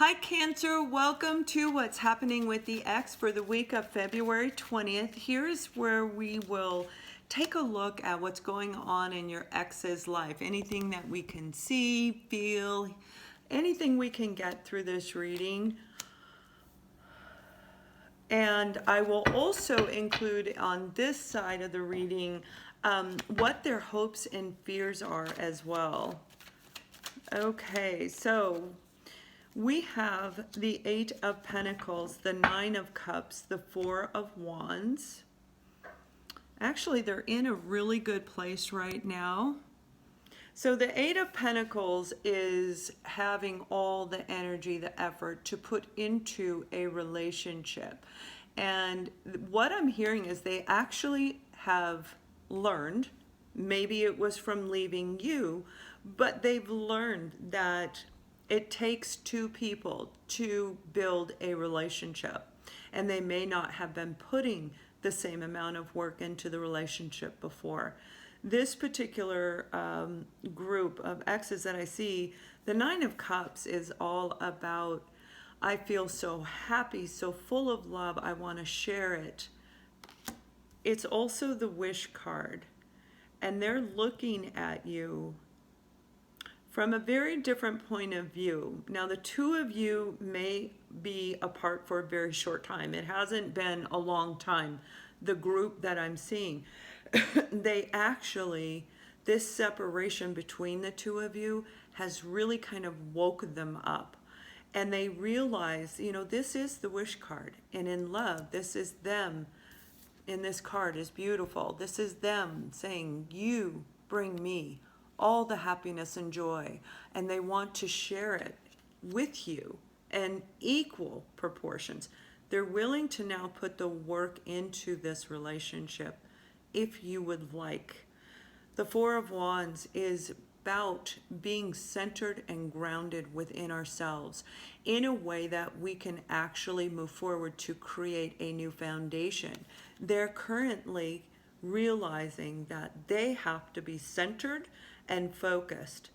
Hi Cancer, welcome to what's happening with the X for the week of February 20th. Here's where we will take a look at what's going on in your X's life. Anything that we can see, feel, anything we can get through this reading. And I will also include on this side of the reading what their hopes and fears are as well. Okay, so we have the Eight of Pentacles, the Nine of Cups, the Four of Wands. Actually, they're in a really good place right now. So the Eight of Pentacles is having all the energy, the effort to put into a relationship. And what I'm hearing is they actually have learned, maybe it was from leaving you, but they've learned that it takes two people to build a relationship, and they may not have been putting the same amount of work into the relationship before. This particular group of exes that I see, the Nine of Cups is all about, I feel so happy, so full of love, I want to share it. It's also the Wish card, and they're looking at you from a very different point of view. Now, the two of you may be apart for a very short time. It hasn't been a long time, the group that I'm seeing. They actually, this separation between the two of you has really kind of woke them up. And they realize, you know, this is the Wish card. And in love, this is them. In this card is beautiful. This is them saying, you bring me all the happiness and joy, and they want to share it with you in equal proportions. They're willing to now put the work into this relationship if you would like. The Four of Wands is about being centered and grounded within ourselves in a way that we can actually move forward to create a new foundation. They're currently realizing that they have to be centered and focused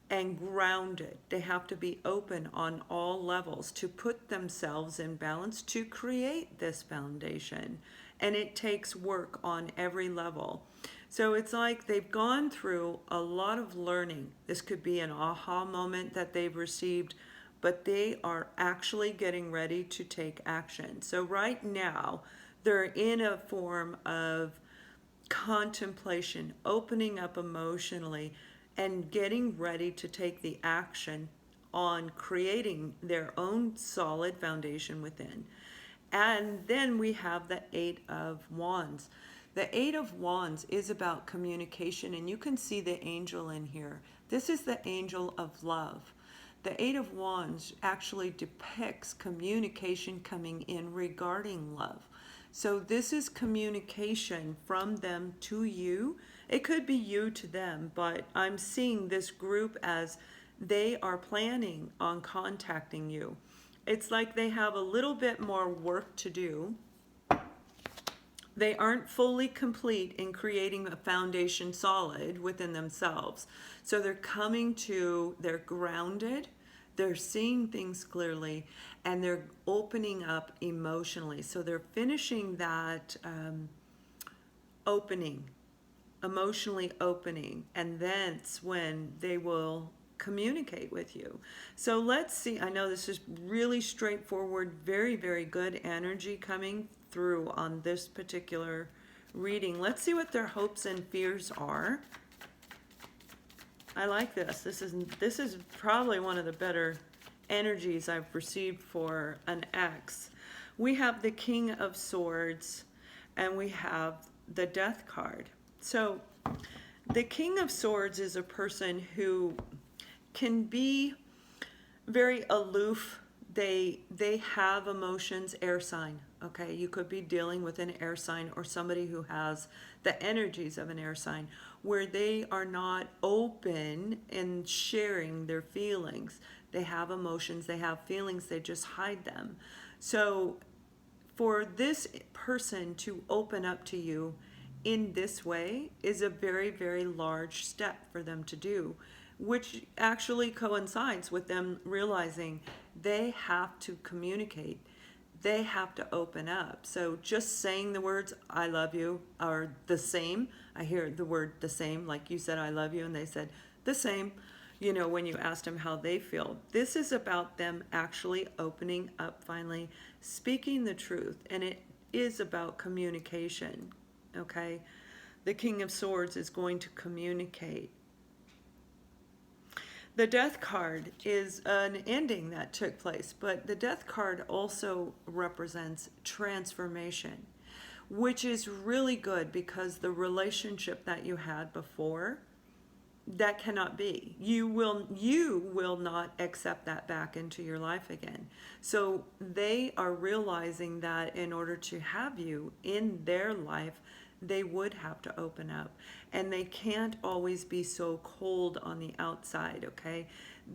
and grounded. They have to be open on all levels to put themselves in balance to create this foundation. And it takes work on every level. So it's like they've gone through a lot of learning. This could be an aha moment that they've received, but they are actually getting ready to take action. So right now, they're in a form of contemplation, opening up emotionally, and getting ready to take the action on creating their own solid foundation within. And then we have the Eight of Wands. The Eight of Wands is about communication, and you can see the angel in here. This is the angel of love. The Eight of Wands actually depicts communication coming in regarding love. So this is communication from them to you. It could be you to them, but I'm seeing this group as they are planning on contacting you. It's like they have a little bit more work to do. They aren't fully complete in creating a foundation solid within themselves. So they're coming to, they're grounded, they're seeing things clearly, and they're opening up emotionally. So they're finishing that opening, emotionally opening, and that's when they will communicate with you. So let's see. I know this is really straightforward, very, very good energy coming through on this particular reading. Let's see what their hopes and fears are. I like this. This is probably one of the better energies I've received for an X. We have the King of Swords, and we have the Death card. So the King of Swords is a person who can be very aloof. They have emotions, air sign. Okay, you could be dealing with an air sign or somebody who has the energies of an air sign, where they are not open in sharing their feelings. They have emotions, they have feelings, they just hide them. So for this person to open up to you in this way is a very, very large step for them to do. which actually coincides with them realizing they have to communicate. They have to open up. So just saying the words, I love you, are the same. I hear the word the same, like you said, I love you, and they said the same, you know, when you asked them how they feel. This is about them actually opening up finally, speaking the truth, and it is about communication, okay? The King of Swords is going to communicate. The Death card is an ending that took place, but the Death card also represents transformation, which is really good because the relationship that you had before, that cannot be. You will not accept that back into your life again. So they are realizing that in order to have you in their life, they would have to open up, and they can't always be so cold on the outside, okay?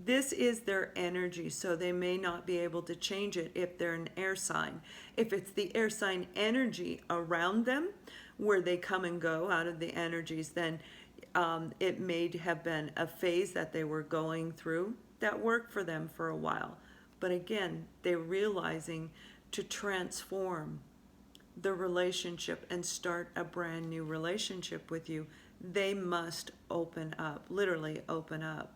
This is their energy, so they may not be able to change it if they're an air sign. If it's the air sign energy around them, where they come and go out of the energies, then it may have been a phase that they were going through that worked for them for a while. But again, they're realizing to transform the relationship and start a brand new relationship with you, they must open up, literally open up.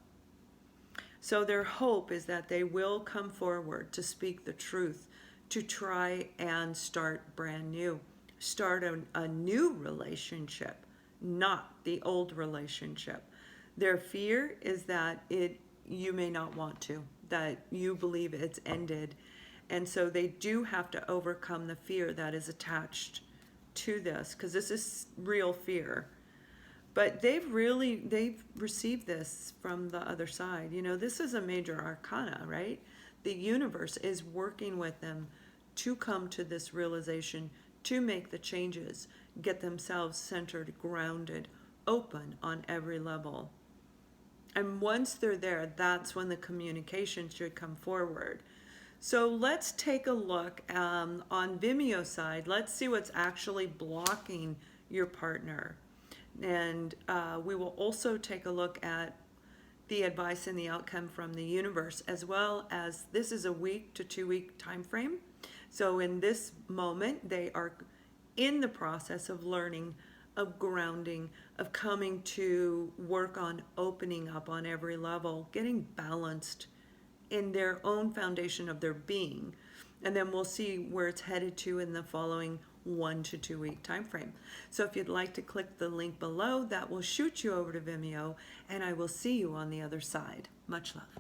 So their hope is that they will come forward to speak the truth, to try and start brand new, start a new relationship, not the old relationship. Their fear is that you may not want to, that you believe it's ended. And so they do have to overcome the fear that is attached to this, because this is real fear. But they've received this from the other side. You know, this is a major arcana, right? The universe is working with them to come to this realization, to make the changes, get themselves centered, grounded, open on every level. And once they're there, that's when the communication should come forward. So let's take a look on Vimeo side. Let's see what's actually blocking your partner. And we will also take a look at the advice and the outcome from the universe, as well as this is a 1 to 2 week time frame. So in this moment, they are in the process of learning, of grounding, of coming to work on opening up on every level, getting balanced in their own foundation of their being. And then we'll see where it's headed to in the following 1 to 2 week time frame. So if you'd like to click the link below, that will shoot you over to Vimeo, and I will see you on the other side. Much love.